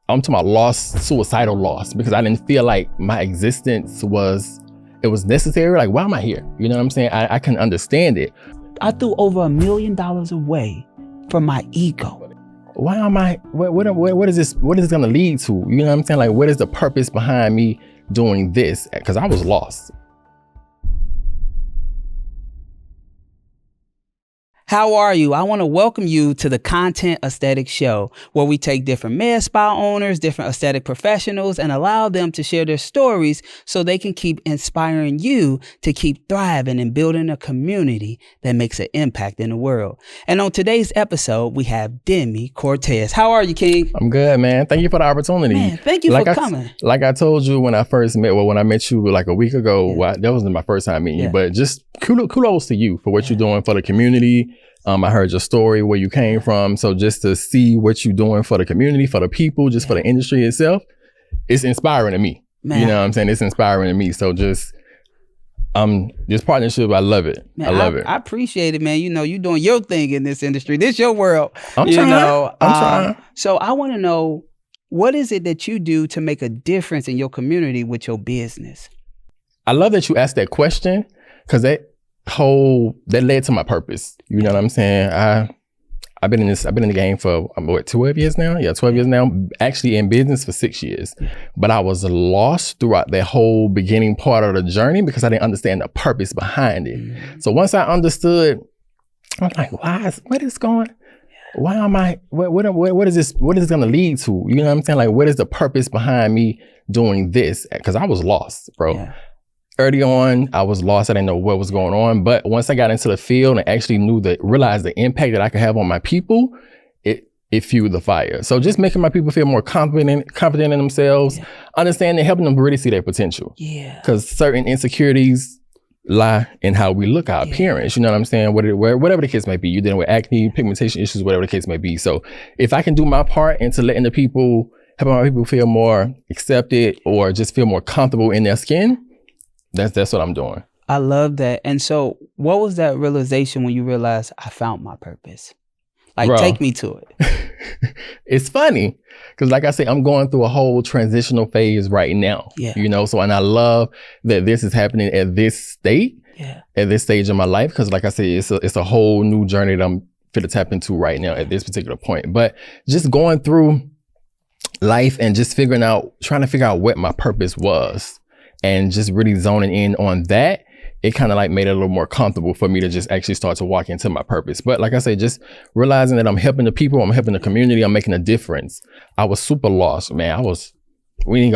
I'm talking about lost, suicidal loss, because I didn't feel like my existence was necessary. Like, why am I here? You know what I'm saying? I couldn't understand it. I threw over $1 million away for my ego. Why am I, what is this gonna lead to? You know what I'm saying? Like, what is the purpose behind me doing this? Because I was lost. How are you? I want to welcome you to the Content Aesthetic Show, where we take different med spa owners, different aesthetic professionals, and allow them to share their stories so they can keep inspiring you to keep thriving and building a community that makes an impact in the world. And on today's episode, we have Demi Cortez. How are you, King? I'm good, man. Thank you for the opportunity. Man, thank you for coming. Like I told you when I met you like a week ago, that wasn't my first time meeting you, but just kudos to you for what you're doing for the community. I heard your story, where you came from. So just to see what you're doing for the community, for the people, just for the industry itself, it's inspiring to me. Man. You know what I'm saying? It's inspiring to me. So just this partnership, I love it. Man, I love it. I appreciate it, man. You know, you're doing your thing in this industry. This your world. I'm trying. So I want to know, what is it that you do to make a difference in your community with your business? I love that you asked that question, because that led to my purpose. You know what I'm saying? I've been in the game for 12 years now? Yeah, 12 years now. Actually in business for 6 years. But I was lost throughout that whole beginning part of the journey because I didn't understand the purpose behind it. Mm-hmm. So once I understood, I was like, what is this gonna lead to? You know what I'm saying? Like, what is the purpose behind me doing this? Because I was lost, bro. Yeah. Early on, I was lost. I didn't know what was going on. But once I got into the field and actually realized the impact that I could have on my people, it fueled the fire. So just making my people feel more confident in themselves, understanding, helping them really see their potential. Yeah. Because certain insecurities lie in how we look, our appearance. You know what I'm saying? Whatever the case may be. You're dealing with acne, pigmentation issues, whatever the case may be. So if I can do my part into helping my people feel more accepted or just feel more comfortable in their skin, that's what I'm doing. I love that. And so what was that realization when you realized I found my purpose? Like, bro, take me to it. It's funny because, like I said, I'm going through a whole transitional phase right now. Yeah. You know, and I love that this is happening at this stage of my life, because, like I said, it's a whole new journey that I'm fit to tap into right now at this particular point. But just going through life and just trying to figure out what my purpose was, and just really zoning in on that, it kind of like made it a little more comfortable for me to just actually start to walk into my purpose. But like I said, just realizing that I'm helping the people, I'm helping the community, I'm making a difference. I was super lost, man. I'm talking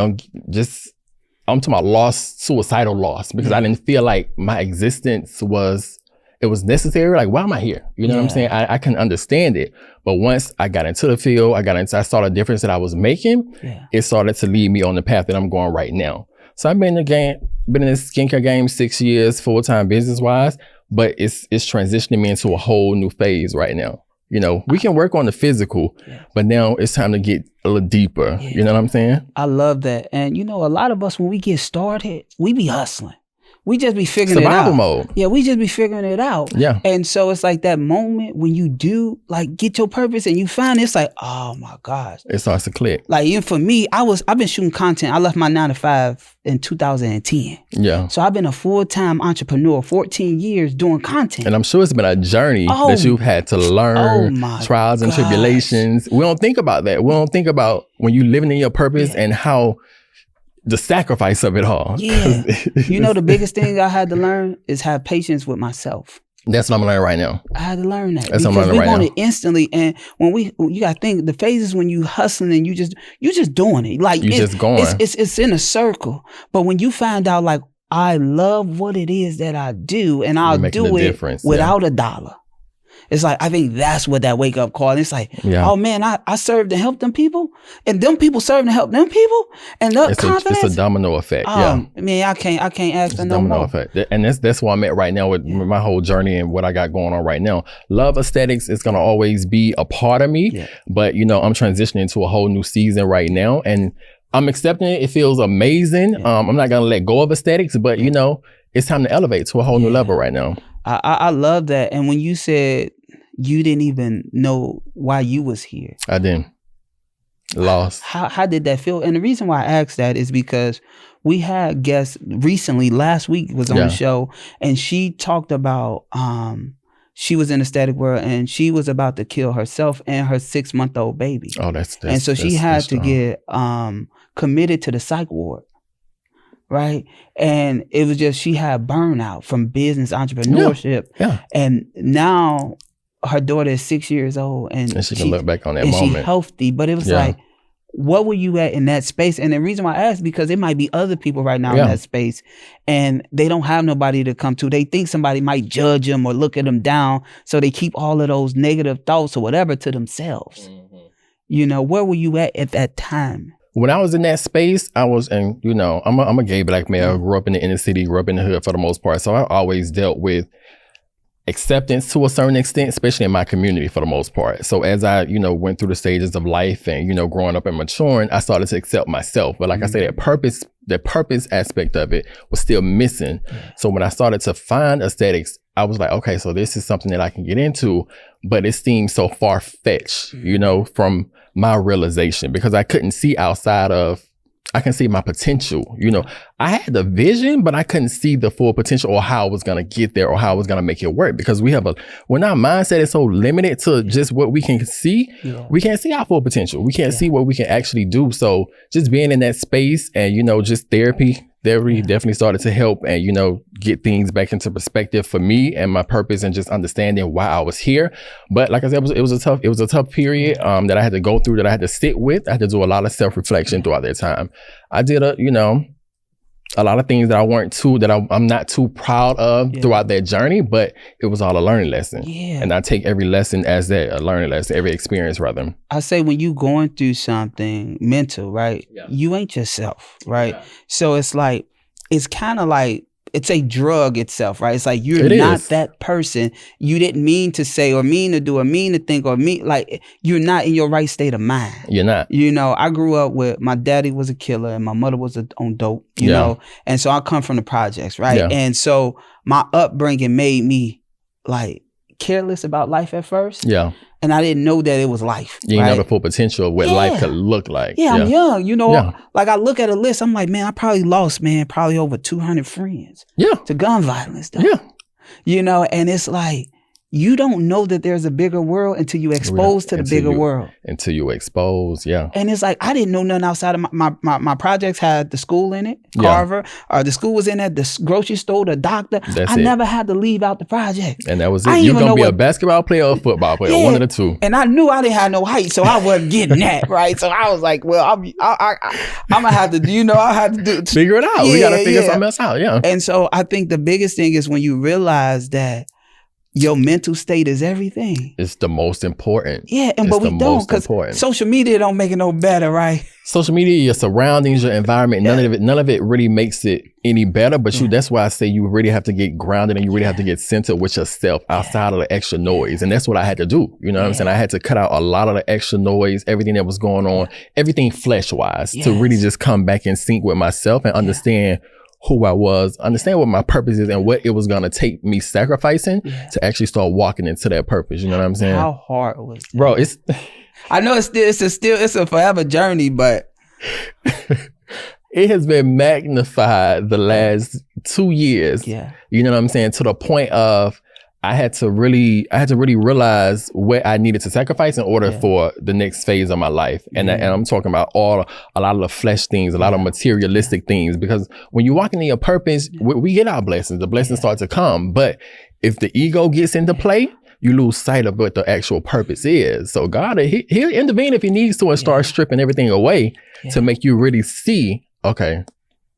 about lost, suicidal loss, because I didn't feel like my existence was necessary. Like, why am I here? You know what I'm saying? I couldn't understand it. But once I got into the field, I saw the difference that I was making. It started to lead me on the path that I'm going right now. So I've been in this skincare game 6 years, full-time business-wise, but it's transitioning me into a whole new phase right now. You know, we can work on the physical, but now it's time to get a little deeper. Yeah. You know what I'm saying? I love that. And you know, a lot of us, when we get started, we be hustling. We just be figuring Survival it out. Mode. Yeah, we just be figuring it out. Yeah. And so it's like that moment when you do like get your purpose and you find it, it's like, oh my gosh. It starts to click. Like, even for me, I've been shooting content. I left my 9-to-5 in 2010. Yeah. So I've been a full-time entrepreneur, 14 years doing content. And I'm sure it's been a journey that you've had to learn, trials and tribulations. We don't think about that. We don't think about when you're living in your purpose and how the sacrifice of it all. Yeah. You know, the biggest thing I had to learn is have patience with myself. That's what I'm learning right now. I had to learn that. That's what I'm learning right now. Because we want it instantly. And you got to think, the phases when you hustling and you just doing it. Like, you just going. It's in a circle. But when you find out, like, I love what it is that I do, and I'll do it without a dollar. It's like, I think that's what that wake up call. And it's like, oh man, I served and helped them people, and them people served and helped them people, and the confidence. It's a domino effect. Man, I can't ask for no more. Domino effect, and that's where I'm at right now with my whole journey and what I got going on right now. Love aesthetics is gonna always be a part of me, but you know, I'm transitioning to a whole new season right now, and I'm accepting it. It feels amazing. I'm not gonna let go of aesthetics, but you know, it's time to elevate to a whole new level right now. I love that. And when you said you didn't even know why you was here. I didn't. Lost. How did that feel? And the reason why I asked that is because we had guests recently, last week was on the show, and she talked about she was in the static world and she was about to kill herself and her 6-month-old baby. Oh, that's and so she had to get committed to the psych ward. Right. And it was just, she had burnout from business entrepreneurship. Yeah. And now her daughter is 6 years old and she can look back on that moment. And she's healthy. But it was like, what were you at in that space? And the reason why I asked, because it might be other people right now in that space and they don't have nobody to come to. They think somebody might judge them or look at them down. So they keep all of those negative thoughts or whatever to themselves. You know, where were you at that time? When I was in that space, I was, and you know, I'm a gay black male, grew up in the inner city, grew up in the hood for the most part. So I always dealt with acceptance to a certain extent, especially in my community for the most part. So as I, you know, went through the stages of life and, you know, growing up and maturing, I started to accept myself. But like I said, that purpose aspect of it was still missing. So when I started to find aesthetics, I was like, okay, so this is something that I can get into, but it seemed so far-fetched, you know, from my realization, because I couldn't see outside of, I can see my potential. You know, I had the vision, but I couldn't see the full potential or how I was going to get there or how I was going to make it work, because when our mindset is so limited to just what we can see, we can't see our full potential. We can't see what we can actually do. So just being in that space and, you know, just therapy definitely started to help and, you know, get things back into perspective for me and my purpose and just understanding why I was here. But like I said, it was a tough period that I had to go through, that I had to sit with. I had to do a lot of self-reflection throughout that time. I did a lot of things that I'm not too proud of throughout that journey, but it was all a learning lesson. Yeah. And I take every lesson as a learning lesson, every experience rather. I say when you going through something mental, right? Yeah. You ain't yourself, right? Yeah. So it's like, it's kind of like, it's a drug itself, right? It's like you're not that person you didn't mean to say or mean to do or mean to think or mean, like you're not in your right state of mind. You're not. You know, I grew up with, my daddy was a killer and my mother was on dope, you know? And so I come from the projects, right? Yeah. And so my upbringing made me like careless about life at first. Yeah. And I didn't know that it was life. You didn't know the full potential of what life could look like. Yeah, I'm young. You know, like I look at a list, I'm like, man, I probably lost, probably over 200 friends. Yeah. To gun violence, though. Yeah. You know, and it's like, you don't know that there's a bigger world until you expose to the bigger world. Until you expose, And it's like, I didn't know nothing outside of my projects had the school in it, Carver, or the school was in it, the grocery store, the doctor. I never had to leave out the project. And that was it. You're going to be a basketball player or a football player, one of the two. And I knew I didn't have no height, so I wasn't getting that, right? So I was like, well, I'm going to have to, I have to figure it out. We got to figure something else out, And so I think the biggest thing is when you realize that your mental state is everything. It's the most important. Yeah, but we don't, because social media don't make it no better, right? Social media, your surroundings, your environment, none of it really makes it any better. But that's why I say you really have to get grounded and you really have to get centered with yourself outside of the extra noise. And that's what I had to do. You know what I'm saying? I had to cut out a lot of the extra noise, everything that was going on, everything flesh-wise, to really just come back in sync with myself and understand who I was, understand what my purpose is and what it was going to take me sacrificing to actually start walking into that purpose. You know what I'm saying? How hard was it? Bro, I know it's a forever journey, but it has been magnified the last 2 years. Yeah. You know what I'm saying? To the point of I had to really realize what I needed to sacrifice in order for the next phase of my life. And I'm talking about a lot of the flesh things, a lot of materialistic things, because when you walk into your purpose, we get our blessings. The blessings start to come. But if the ego gets into play, you lose sight of what the actual purpose is. So God, he'll intervene if he needs to and start stripping everything away to make you really see, okay,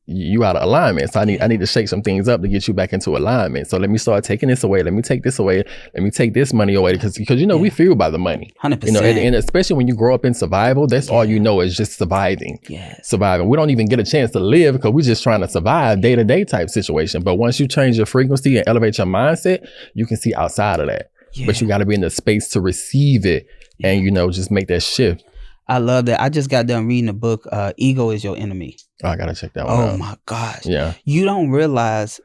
you out of alignment. So I need to shake some things up to get you back into alignment. So let me start taking this away. Let me take this away. Let me take this money away. Because we fueled by the money. 100%. And especially when you grow up in survival, that's all you know is just surviving. Surviving. We don't even get a chance to live because we're just trying to survive day-to-day type situation. But once you change your frequency and elevate your mindset, you can see outside of that. But you got to be in the space to receive it and, just make that shift. I love that. I just got done reading the book, Ego is Your Enemy. Oh, I got to check that one out. Oh my gosh. Yeah. You don't realize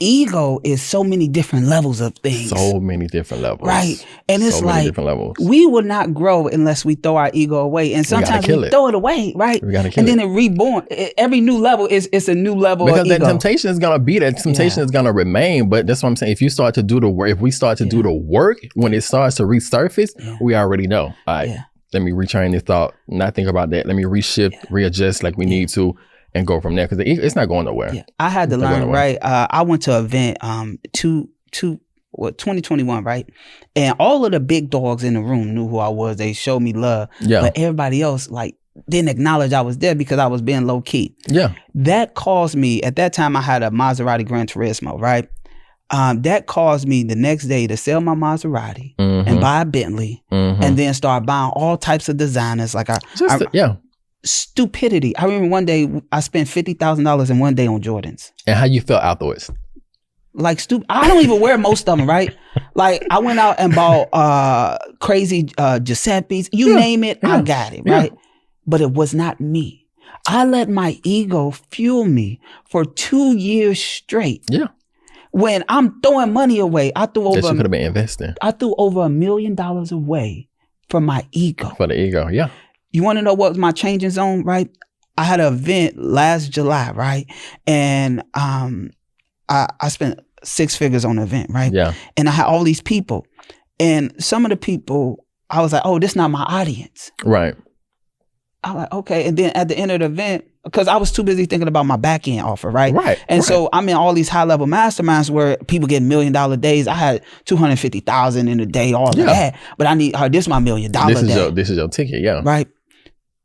ego is so many different levels of things. So many different levels. Right. And it's so like, different levels. We will not grow unless we throw our ego away. And sometimes we throw it away, right? We gotta kill and then it reborn. Every new level it's a new level because of ego. That temptation is going to be that temptation is going to remain. But that's what I'm saying. If you start to do the work, if we start to do the work, when it starts to resurface, we already know. All right, let me retrain this thought, not think about that. Let me reshift, readjust like we need to, and go from there, because it's not going nowhere. Yeah. I had to learn, right? I went to an event 2021, right? And all of the big dogs in the room knew who I was. They showed me love. Yeah. But everybody else didn't acknowledge I was there because I was being low key. Yeah. That caused me, at that time I had a Maserati Gran Turismo, right? That caused me the next day to sell my Maserati and buy a Bentley and then start buying all types of designers. Stupidity. I remember one day I spent $50,000 in one day on Jordans. And how you felt afterwards? Like stupid. I don't even wear most of them, right? Like I went out and bought crazy Giuseppe's. You name it, I got it, right? But it was not me. I let my ego fuel me for 2 years straight. Yeah. When I'm throwing money away, I threw over. That you could have been investing. I threw over $1 million away for my ego. For the ego, yeah. You want to know what was my changing zone, right? I had an event last July, right? And I spent 6 figures on the event, right? Yeah. And I had all these people. And some of the people, I was like, oh, this is not my audience. Right. I was like, okay. And then at the end of the event, because I was too busy thinking about my back end offer, right? Right. And so I'm in all these high level masterminds where people get $1 million days. I had 250,000 in a day, all of that. But I need this is my $1 million day. This is your ticket, yeah. Right.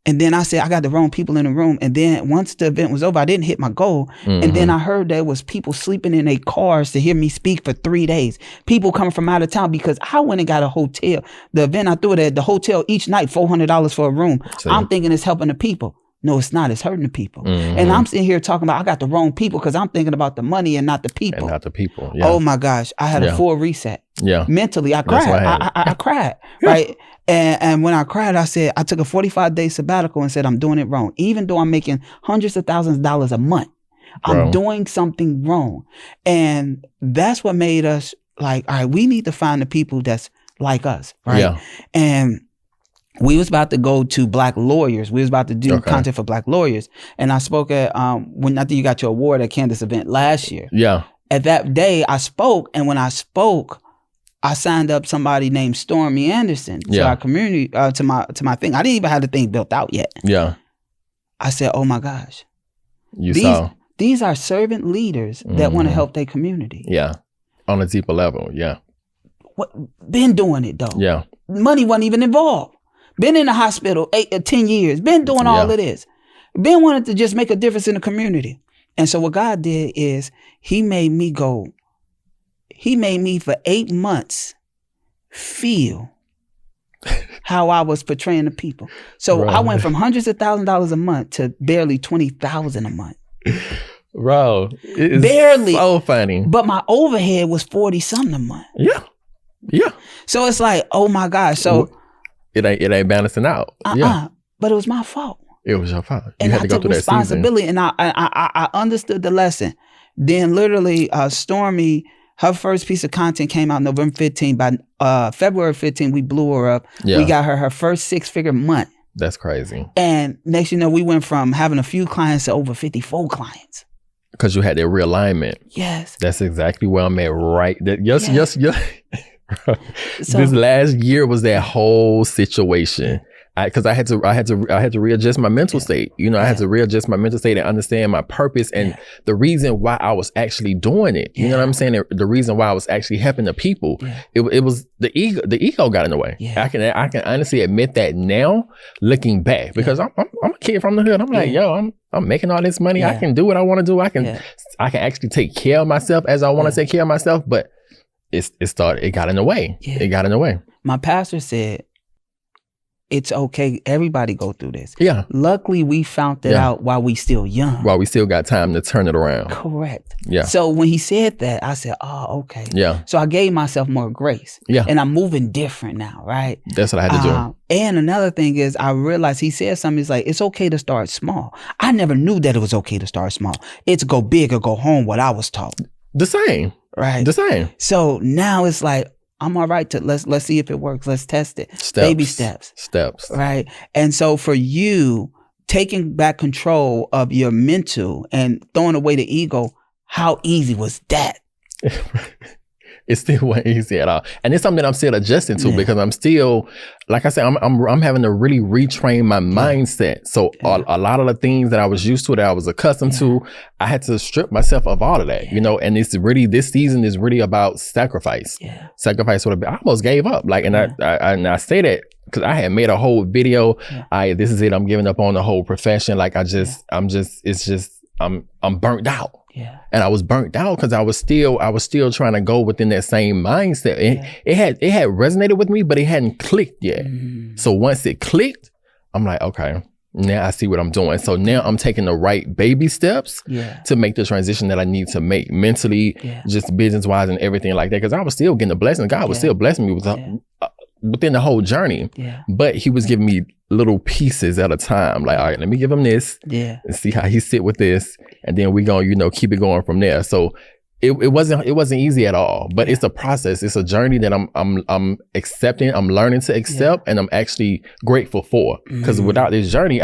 And then I said, I got the wrong people in the room. And then once the event was over, I didn't hit my goal. And then I heard there was people sleeping in their cars to hear me speak for 3 days. People coming from out of town because I went and got a hotel. The event I threw it at, the hotel each night, $400 for a room. See? I'm thinking it's helping the people. No, it's not. It's hurting the people. And I'm sitting here talking about I got the wrong people because I'm thinking about the money and not the people. And not the people. Yeah. Oh my gosh. I had a full reset. Yeah. Mentally, I cried. I cried. Right. And when I cried, I said, I took a 45-day sabbatical and said, I'm doing it wrong. Even though I'm making hundreds of thousands of dollars a month, I'm doing something wrong. And that's what made us like, all right, we need to find the people that's like us. Right. Yeah. And we was about to go to Black lawyers. We was about to do content for Black lawyers. And I spoke at, when I think you got your award at Candace event last year. Yeah. At that day, I spoke. And when I spoke, I signed up somebody named Stormy Anderson to our community, to my thing. I didn't even have the thing built out yet. Yeah. I said, oh my gosh. These are servant leaders that want to help their community. Yeah. On a deeper level. Yeah. Been doing it though. Yeah. Money wasn't even involved. Been in the hospital 8 or 10 years. Been doing all of this. Been wanting to just make a difference in the community. And so what God did is he made me for 8 months feel how I was portraying the people. So I went from hundreds of thousands of dollars a month to barely 20,000 a month. Bro, it is barely. So funny. But my overhead was 40 something a month. Yeah. Yeah. So it's like, oh my gosh. So it ain't balancing out. But it was my fault. It was your fault. And I took responsibility, and I understood the lesson. Then literally, Stormy, her first piece of content came out November 15th. By February 15th, we blew her up. Yeah. We got her first 6-figure month. That's crazy. And next you know, we went from having a few clients to over 54 clients. Because you had that realignment. Yes. That's exactly where I'm at right. Yes. So, this last year was that whole situation. Because I had to readjust my mental state. You know, I had to readjust my mental state and understand my purpose and the reason why I was actually doing it. You know what I'm saying? The reason why I was actually helping the people. It was the ego. The ego got in the way. I can honestly admit that now, looking back, because I'm a kid from the hood. I'm like, yo, I'm making all this money. I can do what I want to do. I can actually take care of myself as I want to take care of myself. But it got in the way. It got in the way. My pastor said, it's okay. Everybody go through this. Yeah. Luckily, we found that out while we still young. While we still got time to turn it around. Correct. Yeah. So when he said that, I said, oh, okay. Yeah. So I gave myself more grace. Yeah. And I'm moving different now, right? That's what I had to do. And another thing is I realized he said something, he's like, it's okay to start small. I never knew that it was okay to start small. It's go big or go home, what I was taught. The same. Right. The same. So now it's like, I'm all right to let's see if it works. Let's test it. Baby steps. Right. And so for you, taking back control of your mental and throwing away the ego, how easy was that? It still wasn't easy at all. And it's something I'm still adjusting to because I'm still, like I said, I'm having to really retrain my mindset. So a lot of the things that I was used to, that I was accustomed to, I had to strip myself of all of that, you know, and it's really, this season is really about sacrifice. Sacrifice would have been, I almost gave up. Like, and I say that because I had made a whole video. This is it. I'm giving up on the whole profession. Like I'm burnt out. And I was burnt out because I was still trying to go within that same mindset. It had resonated with me, but it hadn't clicked yet. So once it clicked, I'm like, okay, now I see what I'm doing. So now I'm taking the right baby steps to make the transition that I need to make mentally, just business wise and everything like that. Because I was still getting the blessing. God was still blessing me with within the whole journey. But he was giving me little pieces at a time. Like, all right, let me give him this and see how he sit with this. And then we gonna, you know, keep it going from there. So it wasn't easy at all, but it's a process. It's a journey that I'm accepting. I'm learning to accept, and I'm actually grateful for. Because without this journey,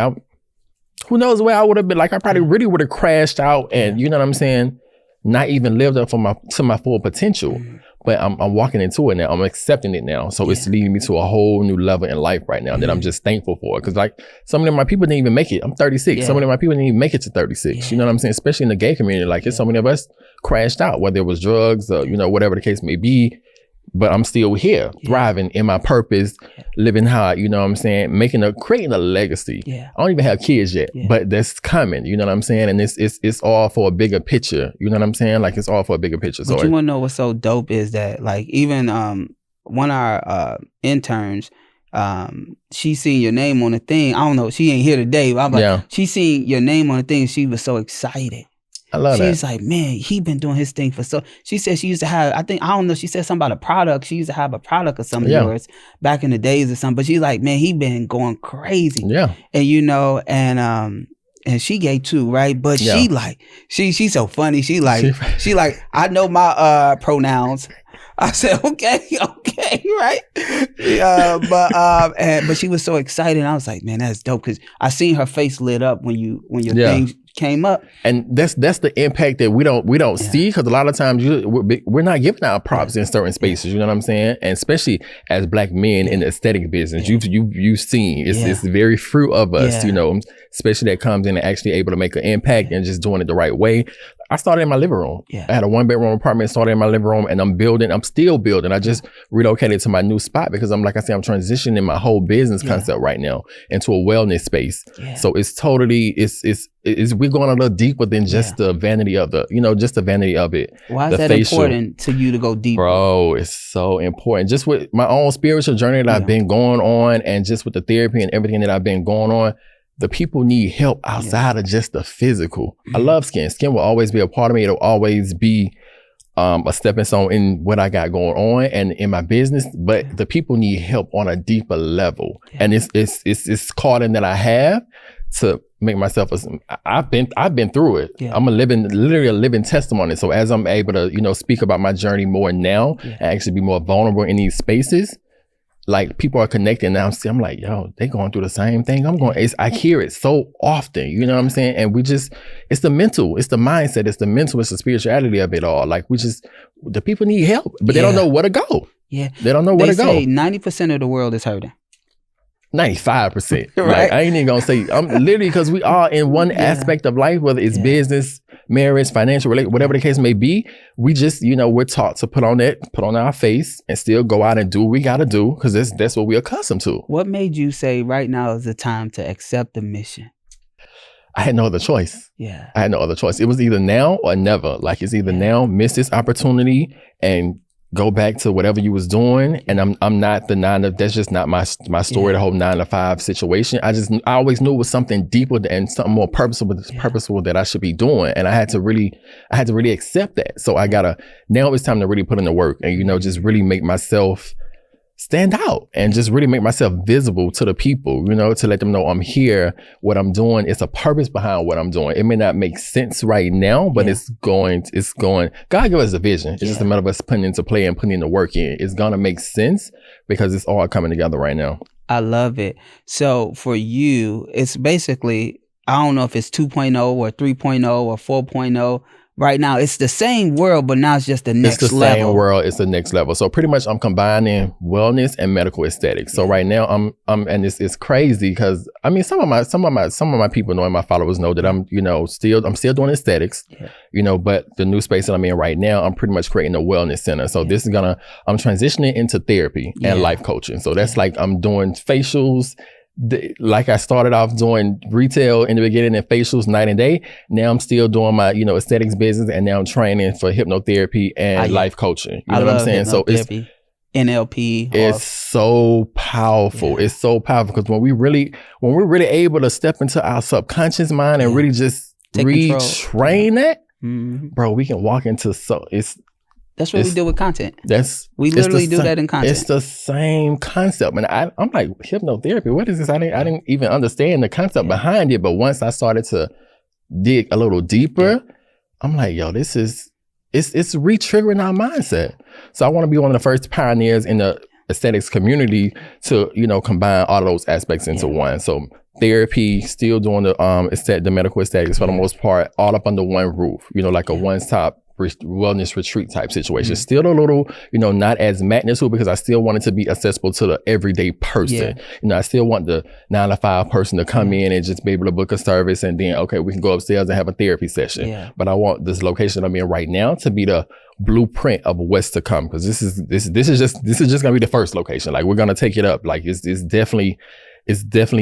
who knows where I would have been. Like I probably really would have crashed out, and you know what I'm saying, not even lived up to my full potential. But I'm walking into it now. I'm accepting it now. So it's leading me to a whole new level in life right now that I'm just thankful for. Because like some of my people didn't even make it. I'm 36. Some of my people didn't even make it to 36. You know what I'm saying? Especially in the gay community. Like it's so many of us crashed out, whether it was drugs or, you know, whatever the case may be. But I'm still here, thriving in my purpose, living hard, you know what I'm saying? Creating a legacy. I don't even have kids yet, but that's coming, you know what I'm saying? And it's all for a bigger picture, you know what I'm saying? Like it's all for a bigger picture. But you wanna know what's so dope is that like even one of our interns, she seen your name on the thing. I don't know, she ain't here today, but I'm like, she seen your name on the thing and she was so excited. I love that. She's like, man, he been doing his thing for so. She said she used to have, I don't know, she said something about a product. She used to have a product of some of yours back in the days or something. But she's like, man, he been going crazy. And you know, and she gay too, right? But she like, she's so funny. She like, I know my pronouns. I said, okay, right? But she was so excited. And I was like, man, that's dope. Cause I seen her face lit up when your thing came up. And that's the impact that we don't see, because a lot of times we're not giving out props in certain spaces, you know what I'm saying? And especially as Black men in the aesthetic business, you've seen it's very fruit of us, you know, especially that comes in and actually able to make an impact and just doing it the right way. I started in my living room. I had a 1-bedroom apartment, started in my living room, and I'm still building. I just relocated to my new spot because I'm transitioning my whole business concept right now into a wellness space. So it's totally, we're going a little deeper than just the vanity of just the vanity of it. Why is that important to you to go deeper? Bro, it's so important. Just with my own spiritual journey that I've been going on, and just with the therapy and everything that I've been going on, the people need help outside of just the physical. I love skin. Skin will always be a part of me. It'll always be a stepping stone in what I got going on and in my business. But the people need help on a deeper level. And it's calling that I have to make myself I've been through it. I'm literally a living testimony. So as I'm able to, speak about my journey more now and actually be more vulnerable in these spaces, like people are connecting now. I'm like, yo, they going through the same thing I'm going. I hear it so often, you know what I'm saying? And it's the mental, it's the mindset, it's the mental, it's the spirituality of it all. Like the people need help, but they don't know where to go. They don't know where to go. They say 90% of the world is hurting. 95%. Right. Like, I ain't even gonna say, I'm literally, because we are in one aspect of life, whether it's business, marriage, financial, whatever the case may be, we just, we're taught to put on our face and still go out and do what we gotta do, because that's what we're accustomed to. What made you say right now is the time to accept the mission? I had no other choice. I had no other choice. It was either now or never. Like, it's either now, miss this opportunity and go back to whatever you was doing. And I'm not that's just not my story, the whole 9-to-5 situation. I always knew it was something deeper and something more purposeful that I should be doing. And I had to really accept that. So now it's time to really put in the work and, just really make myself stand out and just really make myself visible to the people, you know, to let them know I'm here, what I'm doing. It's a purpose behind what I'm doing. It may not make sense right now, but it's going, God give us a vision. It's just a matter of us putting into play and putting the work in. It's going to make sense because it's all coming together right now. I love it. So for you, it's basically, I don't know if it's 2.0 or 3.0 or 4.0. Right now, it's the same world, but now it's just the next level. It's the same world. It's the next level. So pretty much I'm combining wellness and medical aesthetics. So right now I'm and it's crazy because I mean, some of my people know and my followers know that I'm still doing aesthetics, but the new space that I'm in right now, I'm pretty much creating a wellness center. So this is I'm transitioning into therapy and life coaching. So that's like I'm doing facials. Like I started off doing retail in the beginning and facials night and day. Now I'm still doing my, aesthetics business, and now I'm training for hypnotherapy and life coaching. You know what I'm saying? So it's NLP. It's so powerful. It's so powerful because when we're really able to step into our subconscious mind and really just retrain that, bro, we can walk into That's what we do with content. We do that in content. It's the same concept. And I'm like, hypnotherapy, what is this? I didn't even understand the concept behind it. But once I started to dig a little deeper, I'm like, yo, it's re-triggering our mindset. So I want to be one of the first pioneers in the aesthetics community to, combine all of those aspects into one. So therapy, still doing the medical aesthetics for the most part, all up under one roof, like a one-stop wellness retreat type situation. Still a little, not as magnitude because I still want it to be accessible to the everyday person. I still want the 9-to-5 person to come in and just be able to book a service and then, okay, we can go upstairs and have a therapy session. But I want this location I'm in right now to be the blueprint of what's to come because this is just gonna be the first location. Like we're gonna take it up. Like it's definitely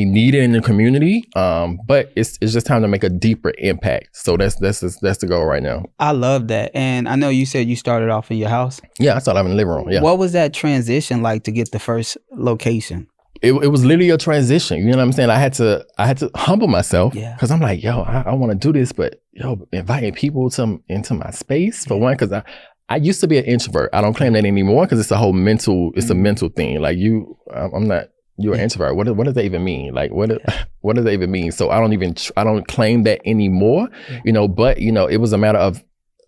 needed in the community, but it's just time to make a deeper impact. So that's the goal right now. I love that. And I know you said you started off in your house. Yeah, I started off in the living room. Yeah. What was that transition like to get the first location? It was literally a transition. You know what I'm saying? I had to humble myself because I'm like, yo, I want to do this, but inviting people into my space for one, because I used to be an introvert. I don't claim that anymore because it's a mental thing. Like I'm not. You're an introvert. What does that even mean? Like, what does that even mean? So I don't claim that anymore, but it was a matter of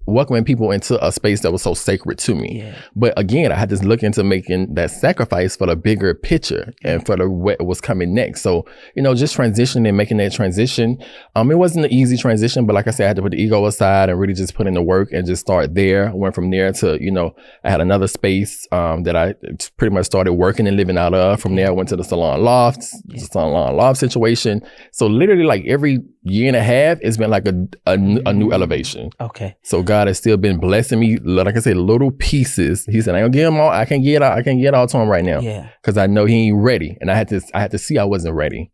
welcoming people into a space that was so sacred to me. But again, I had to look into making that sacrifice for the bigger picture and for what was coming next. So, just transitioning and making that transition. It wasn't an easy transition, but like I said, I had to put the ego aside and really just put in the work and just start there. I went from there to, I had another space that I pretty much started working and living out of. From there, I went to the salon loft situation. So literally like every year and a half, it's been like a new elevation. Okay. So God has still been blessing me, like I said, little pieces. He said, I don't give him all. I can't get all to him right now. Because I know he ain't ready. And I had to see I wasn't ready.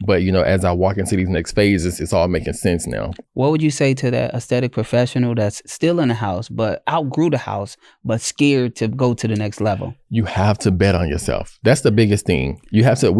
But, as I walk into these next phases, it's all making sense now. What would you say to that aesthetic professional that's still in the house, but outgrew the house, but scared to go to the next level? You have to bet on yourself. That's the biggest thing. We have to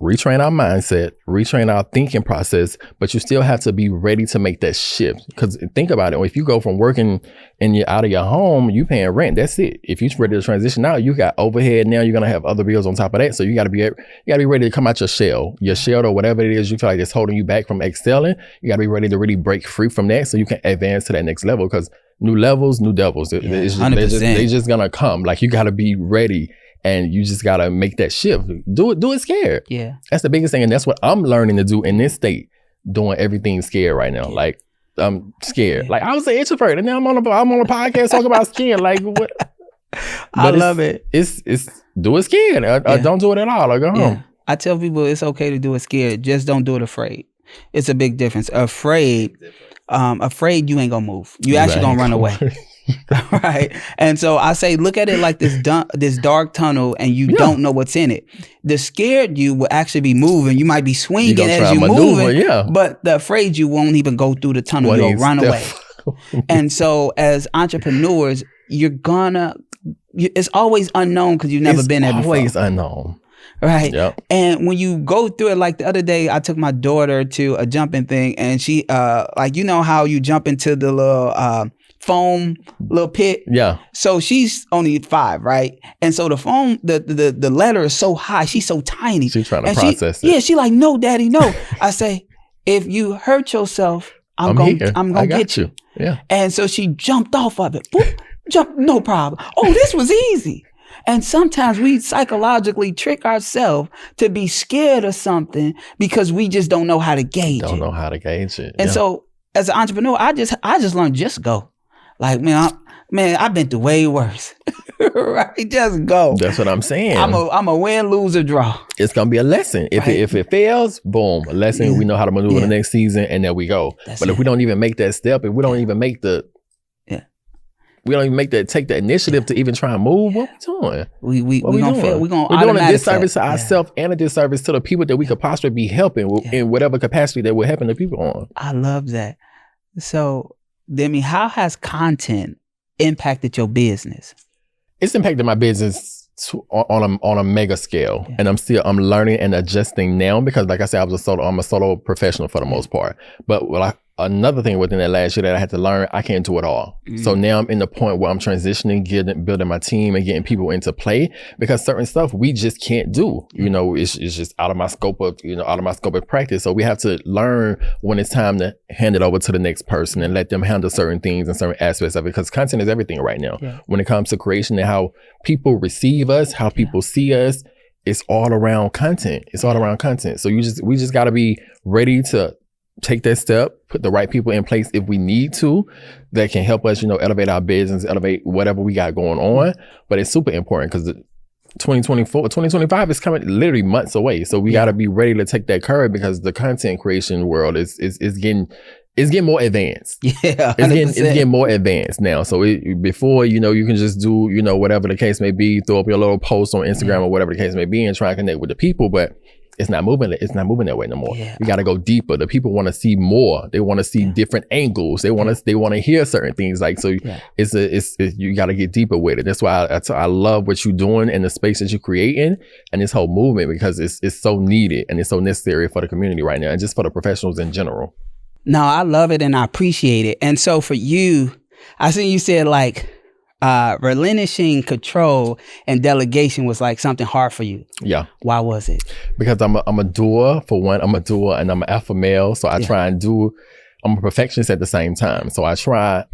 retrain our mindset, retrain our thinking process, but you still have to be ready to make that shift. Because think about it. If you go from working and you're out of your home, you paying rent. That's it. If you're ready to transition out, you got overhead. Now you're going to have other bills on top of that. So you got to be ready to come out your shell or whatever it is you feel like it's holding you back from excelling. You got to be ready to really break free from that so you can advance to that next level. Because new levels, new devils. They're just going to come. Like you got to be ready. And you just got to make that shift. Do it scared. Yeah. That's the biggest thing. And that's what I'm learning to do in this state, doing everything scared right now. Like, I'm scared. Like, I was an introvert. And now I'm on a podcast talking about scared. Like, what? I love it. It's do it scared. Or don't do it at all. Or go home. I tell people it's okay to do it scared. Just don't do it afraid. It's a big difference. Afraid, you ain't going to move. You actually going to run away. Right. And so I say, look at it like this dark tunnel and you don't know what's in it. The scared you will actually be moving. You might be swinging as you're moving, but the afraid you won't even go through the tunnel. You'll run away. And so as entrepreneurs, it's always unknown because you've never been there before. It's always unknown. Right. Yep. And when you go through it, like the other day, I took my daughter to a jumping thing and she, how you jump into the little, foam little pit. Yeah. So she's only 5, right? And so the foam, the letter is so high. She's so tiny. She's trying to process it. Yeah, she like, no, daddy, no. I say, if you hurt yourself, I'm gonna get you. Yeah. And so she jumped off of it. Boop, no problem. Oh, this was easy. And sometimes we psychologically trick ourselves to be scared of something because we just don't know how to gauge it. Don't know how to gauge it. And so as an entrepreneur, I just learned, just go. Like, man, I've been through way worse. Right? Just go. That's what I'm saying. I'm a win, lose, or draw. It's gonna be a lesson. If it fails, boom, a lesson. We know how to maneuver the next season, and there we go. But if we don't even make that step, if we don't even make we don't even take the initiative to even try and move, what we doing? We're doing a disservice to ourselves and a disservice to the people that we could possibly be helping in whatever capacity that we're helping the people on. I love that. So, Demi, how has content impacted your business? It's impacted my business on a mega scale, and I'm learning and adjusting now because, like I said, I'm a solo professional for the most part. But another thing within that last year that I had to learn, I can't do it all. So now I'm in the point where I'm transitioning, building my team and getting people into play because certain stuff we just can't do. It's just out of my scope of practice. So we have to learn when it's time to hand it over to the next person and let them handle certain things and certain aspects of it because content is everything right now. Yeah. When it comes to creation and how people receive us, how people see us, it's all around content. It's all around content. So we just got to be ready to take that step, put the right people in place if we need to, that can help us, elevate our business, elevate whatever we got going on. But it's super important because 2025 is coming literally months away. So we got to be ready to take that curve because the content creation world is getting more advanced. Yeah, it's getting more advanced now. So before, you can just do, whatever the case may be, throw up your little post on Instagram or whatever the case may be and try and connect with the people. But it's not moving that way no more. Yeah. We got to go deeper. The people want to see more. They want to see different angles. They want to hear certain things. Like, so it's you got to get deeper with it. That's why I love what you're doing and the space that you're creating and this whole movement because it's so needed and it's so necessary for the community right now and just for the professionals in general. No, I love it and I appreciate it. And so for you, I see you said like, relinquishing control and delegation was like something hard for you. Yeah. Why was it? Because I'm a doer for one. I'm a doer and I'm an alpha male. So I try and I'm a perfectionist at the same time. So I try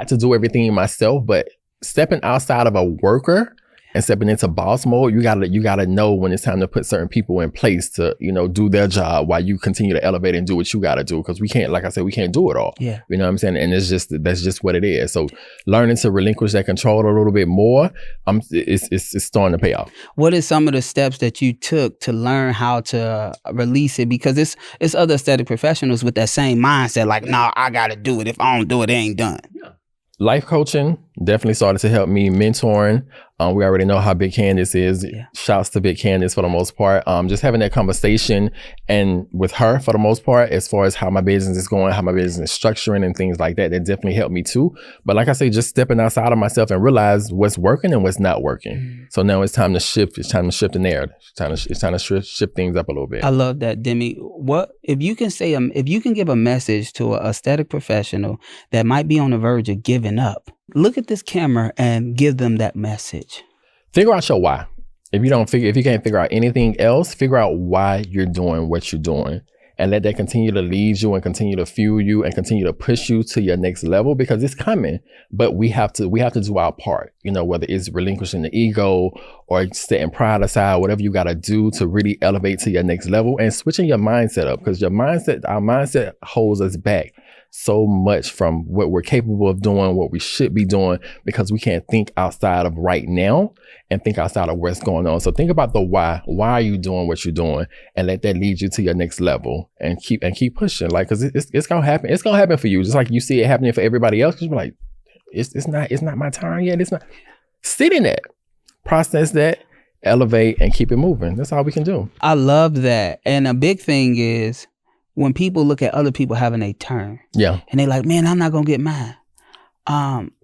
to do everything myself, but stepping outside of a worker and stepping into boss mode, you gotta know when it's time to put certain people in place to, do their job while you continue to elevate and do what you gotta do. Because we can't, like I said, we can't do it all. Yeah. You know what I'm saying? And that's just what it is. So learning to relinquish that control a little bit more, it's starting to pay off. What are some of the steps that you took to learn how to release it? Because it's other aesthetic professionals with that same mindset, like, nah, I gotta do it. If I don't do it, it ain't done. Yeah. Life coaching definitely started to help me. Mentoring, we already know how big Candace is. Yeah. Shouts to big Candace for the most part. Just having that conversation and with her for the most part, as far as how my business is going, how my business is structuring and things like that, that definitely helped me too. But like I say, just stepping outside of myself and realize what's working and what's not working. So now it's time to shift. It's time to shift the narrative. It's time to shift things up a little bit. I love that, Demi. What if you can say if you can give a message to an aesthetic professional that might be on the verge of giving up? Look at this camera and give them that message. Figure out your why. If you can't figure out anything else, figure out why you're doing what you're doing and let that continue to lead you and continue to fuel you and continue to push you to your next level because it's coming. But we have to do our part, whether it's relinquishing the ego or setting pride aside, whatever you got to do to really elevate to your next level and switching your mindset up because our mindset holds us back so much from what we're capable of doing, what we should be doing, because we can't think outside of right now and think outside of what's going on. So think about the why. Why are you doing what you're doing? And let that lead you to your next level and keep pushing. Like, cause it's gonna happen. It's gonna happen for you. Just like you see it happening for everybody else. Cause you're like, it's not my time yet. It's not. Sit in that, process that, elevate, and keep it moving. That's all we can do. I love that. And a big thing is, when people look at other people having a turn, and they like, man, I'm not gonna get mine.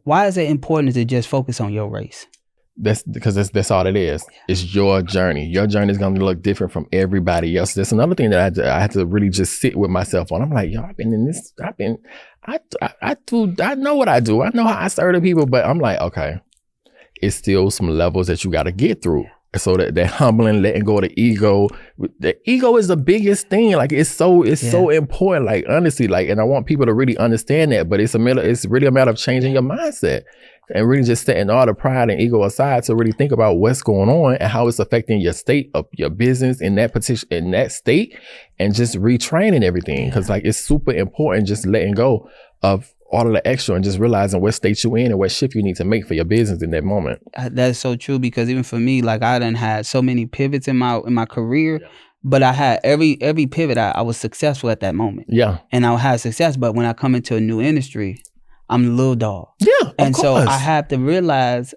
Why is it important to just focus on your race? That's because that's all it is. It's your journey. Your journey is gonna look different from everybody else. That's another thing that I had to really just sit with myself on. I'm like, yo, I've been in this. I know what I do. I know how I serve the people, but I'm like, okay, it's still some levels that you got to get through. So that humbling, letting go of the ego. The ego is the biggest thing. Like it's so important. Like honestly, like, and I want people to really understand that. But it's really a matter of changing your mindset and really just setting all the pride and ego aside to really think about what's going on and how it's affecting your state of your business in that state, and just retraining everything. Because like it's super important just letting go of all of the extra and just realizing what state you in and what shift you need to make for your business in that moment. That's so true, because even for me, like I done had so many pivots in my career, but I had every pivot, I was successful at that moment. Yeah. And I had success, but when I come into a new industry, I'm the little dog. Yeah, and of course. So I had to realize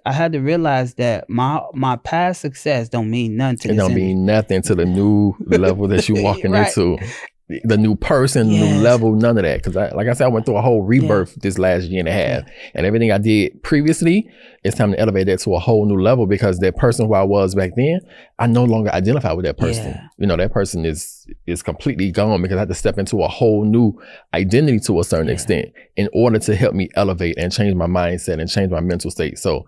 that my past success don't mean nothing to this industry. Mean nothing to the new level that you walking into. The new person, new level, none of that. Because like I said, I went through a whole rebirth this last year and a half. And everything I did previously, it's time to elevate that to a whole new level, because that person who I was back then, I no longer identify with that person. You know, that person is completely gone, because I had to step into a whole new identity to a certain extent in order to help me elevate and change my mindset and change my mental state. So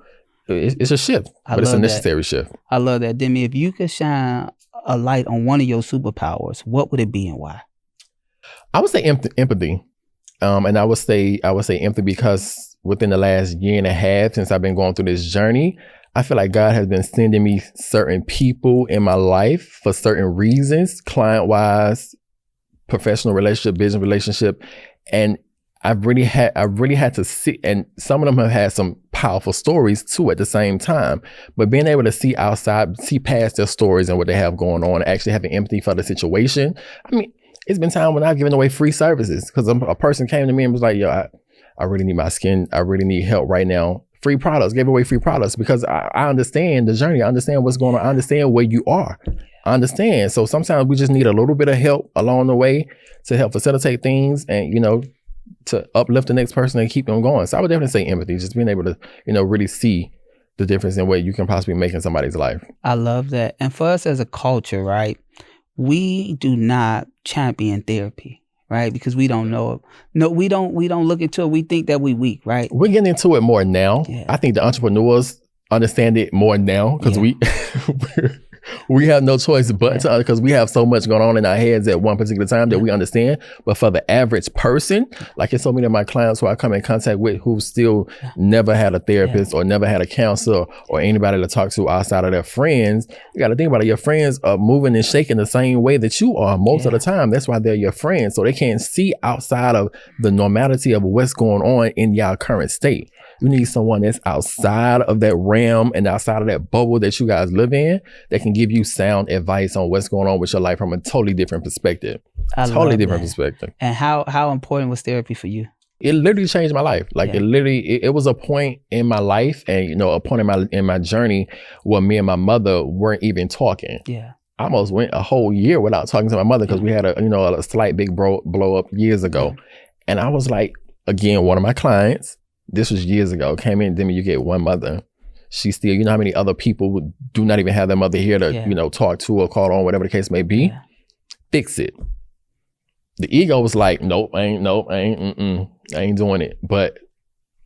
it's a shift, but it's a necessary shift. I love that. Demi, if you could shine a light on one of your superpowers, what would it be and why? I would say empathy. And I would say empathy because within the last year and a half since I've been going through this journey, I feel like God has been sending me certain people in my life for certain reasons, client-wise, professional relationship, business relationship. And I've really had to sit, and some of them have had some powerful stories too at the same time. But being able to see outside, see past their stories and what they have going on, actually having empathy for the situation. I mean, it's been time when I've given away free services, because a person came to me and was like, yo, I really need my skin. I really need help right now. Free products, gave away free products, because I understand the journey. I understand what's going on. I understand where you are. I understand. So sometimes we just need a little bit of help along the way to help facilitate things and, to uplift the next person and keep them going. So I would definitely say empathy, just being able to, really see the difference in what you can possibly make in somebody's life. I love that. And for us as a culture, right, we do not champion therapy, right? Because we don't know it. No, we don't look into it. We think that we weak, right? We're getting into it more now. Yeah. I think the entrepreneurs understand it more now, because we have no choice but to, because we have so much going on in our heads at one particular time that we understand. But for the average person, like it's so many of my clients who I come in contact with who still never had a therapist or never had a counselor or anybody to talk to outside of their friends. You got to think about it. Your friends are moving and shaking the same way that you are most of the time. That's why they're your friends. So they can't see outside of the normality of what's going on in your current state. You need someone that's outside of that realm and outside of that bubble that you guys live in that can give you sound advice on what's going on with your life from a totally different perspective. Perspective. And how important was therapy for you? It literally changed my life. Like it was a point in my life and, a point in my journey where me and my mother weren't even talking. Yeah. I almost went a whole year without talking to my mother because we had a slight big blow up years ago. And I was like, again, one of my clients, this was years ago, came in, Demi, you get one mother. She still, how many other people do not even have their mother here to, talk to or call on, whatever the case may be. Yeah. Fix it. The ego was like, I ain't doing it. But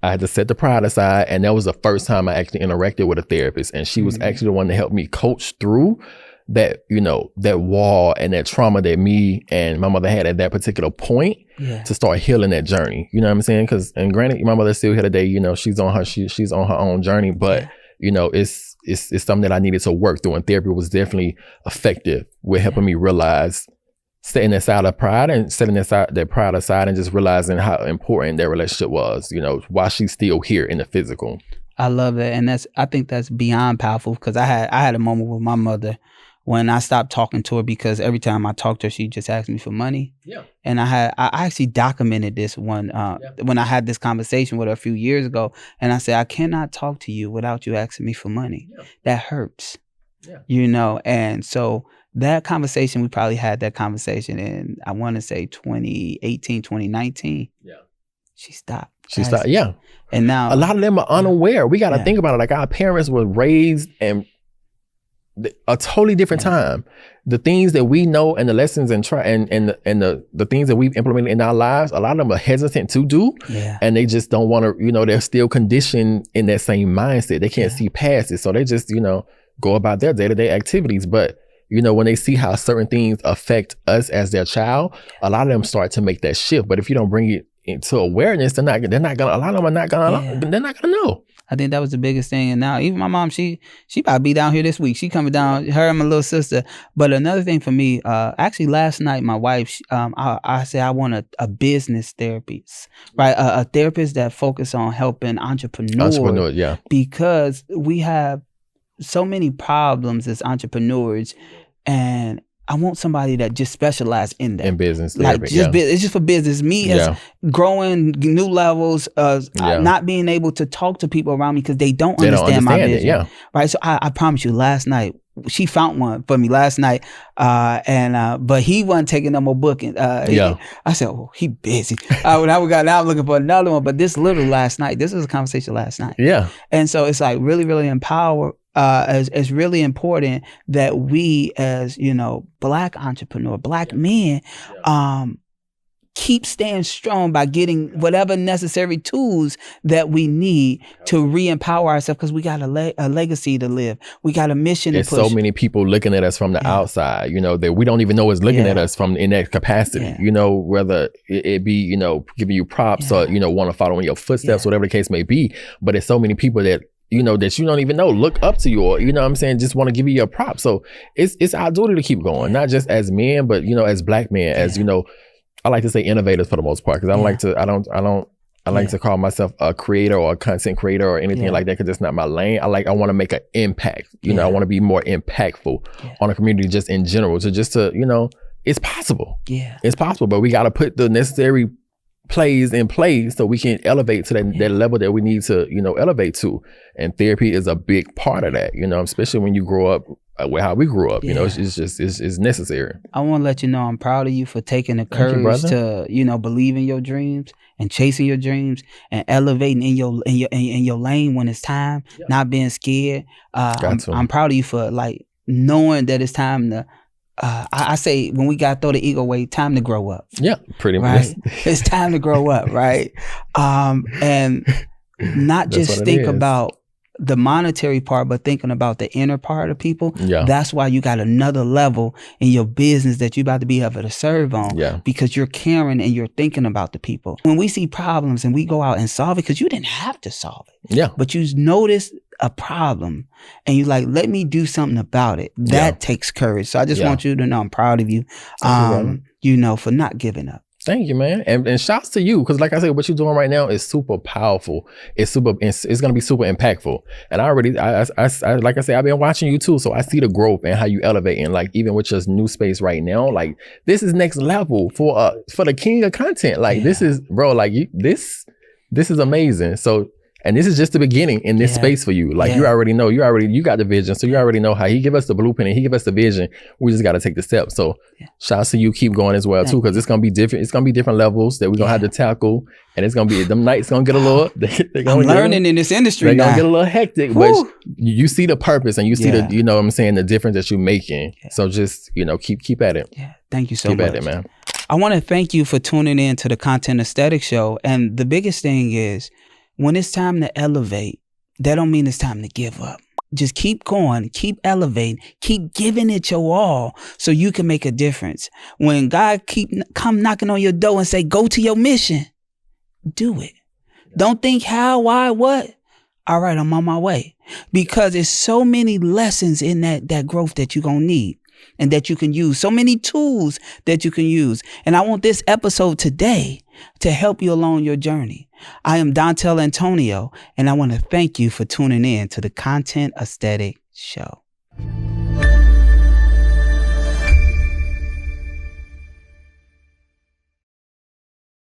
I had to set the pride aside. And that was the first time I actually interacted with a therapist. And she was actually the one to help me coach through that, that wall and that trauma that me and my mother had at that particular point to start healing that journey. You know what I'm saying? And granted, my mother's still here today, she's on her own journey, but it's something that I needed to work through, and therapy was definitely effective with helping me realize setting aside of pride and setting that pride aside and just realizing how important that relationship was, while she's still here in the physical. I love that. And I think that's beyond powerful, because I had a moment with my mother when I stopped talking to her, because every time I talked to her, she just asked me for money. Yeah. And I actually documented this one when I had this conversation with her a few years ago. And I said, I cannot talk to you without you asking me for money. Yeah. That hurts. Yeah. And so that conversation, we probably had that conversation in, I want to say 2018, 2019. Yeah. She stopped. Yeah. And now a lot of them are unaware. We got to think about it. Like, our parents were raised and a totally different time. The things that we know and the lessons and the things that we've implemented in our lives, a lot of them are hesitant to do. Yeah. And they just don't want to, you know, they're still conditioned in that same mindset. They can't see past it. So they just, you know, go about their day-to-day activities. But, you know, when they see how certain things affect us as their child, a lot of them start to make that shift. But if you don't bring it into awareness, they're not gonna, a lot of them are not gonna, they're not gonna know. I think that was the biggest thing. And now even my mom, she about to be down here this week. She coming down, her and my little sister. But another thing for me, actually last night, my wife, I said I want a business therapist, right? A therapist that focus on helping entrepreneurs. Because we have so many problems as entrepreneurs, and I want somebody that just specializes in that. In business therapy, like it's just for business. Me as growing new levels, not being able to talk to people around me because they don't understand my vision. Right. So I promise you, last night she found one for me last night, but he wasn't taking no more booking. I said, "Oh, he busy." Now I'm looking for another one. But this literally last night. This was a conversation last night. Yeah. And so it's like really, really empower. It's really important that we, as you know, Black entrepreneur, Black men, keep staying strong by getting whatever necessary tools that we need to re-empower ourselves, because we got a legacy to live. We got a mission to push. There's so many people looking at us from the outside, you know, that we don't even know is looking at us from in that capacity, you know, whether it be, you know, giving you props or, you know, want to follow in your footsteps, whatever the case may be. But there's so many people that, you know, that you don't even know, look up to you, or, you know what I'm saying, just want to give you your props. So it's our duty to keep going, not just as men, but, you know, as Black men, as, you know, I like to say innovators for the most part, because I don't like to, I like to call myself a creator or a content creator or anything like that, because it's not my lane. I want to make an impact. You know, I want to be more impactful on a community just in general. So just to, you know, it's possible. Yeah. It's possible, but we got to put the necessary plays in place so we can elevate to that level that we need to, you know, elevate to. And therapy is a big part of that, you know, especially when you grow up with how we grew up, you know, it's necessary. I want to let you know I'm proud of you for taking the courage to, you know, believe in your dreams and chasing your dreams and elevating in your lane when it's time, not being scared. I'm proud of you for like knowing that it's time to, I say when we got to throw the ego away, time to grow up. Yeah, pretty much. It's time to grow up, right? And not just think about the monetary part, but thinking about the inner part of people. Yeah. That's why you got another level in your business that you're about to be able to serve on, because you're caring and you're thinking about the people. When we see problems and we go out and solve it, because you didn't have to solve it. But you notice a problem and you like, let me do something about it. That takes courage. So I just want you to know I'm proud of you, you know, for not giving up. Thank you, man. And shouts to you, because like I said, what you're doing right now is super powerful. It's going to be super impactful. And I like I said, I've been watching you too. So I see the growth and how you elevate. And like, even with your new space right now, like this is next level for the king of content. Like this is, bro, like this is amazing. So, and this is just the beginning in this space for you. Like you already know, you got the vision. So you already know how he give us the blueprint and he give us the vision. We just got to take the steps. So shouts to you, keep going as well too, because it's going to be different. It's going to be different levels that we're going to have to tackle. And it's going to be, them nights going to get a little, I'm learning in this industry. They're going to get a little hectic, but you see the purpose and you see the, you know what I'm saying, the difference that you're making. So just, you know, keep at it. Yeah. Thank you so much. Keep at it, man. I want to thank you for tuning in to the Content Aesthetic Show. And the biggest thing is, when it's time to elevate, that don't mean it's time to give up. Just keep going, keep elevating, keep giving it your all so you can make a difference. When God come knocking on your door and say, go to your mission, do it. Don't think how, why, what. All right, I'm on my way. Because there's so many lessons in that growth that you're going to need and that you can use. So many tools that you can use. And I want this episode today to help you along your journey. I am Dontel Antonio, and I want to thank you for tuning in to the Content Aesthetic Show.